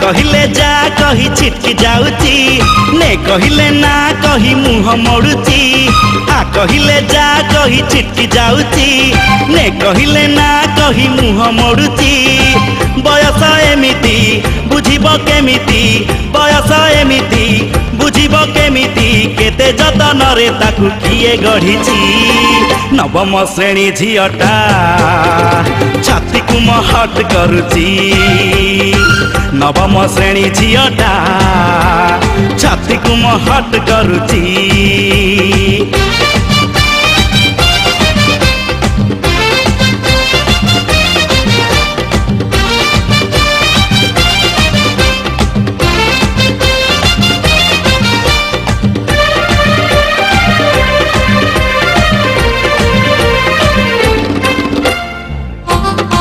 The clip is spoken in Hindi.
कहले जा कही छिटकी जाउची ने कहले ना कही मुह मोड़ुची आ कहले जा कही छिटकी जाउची ने कहले ना कही मुह मोड़ुची बयस एमिति बुझिब केमिति बयस एमिति बुझिब केमिति केते जतन रे ताकू किए गढ़ीची नवम श्रेणी झीटा छाती को महट करुची नवम श्रेणी झीटा छाती को महट करुची।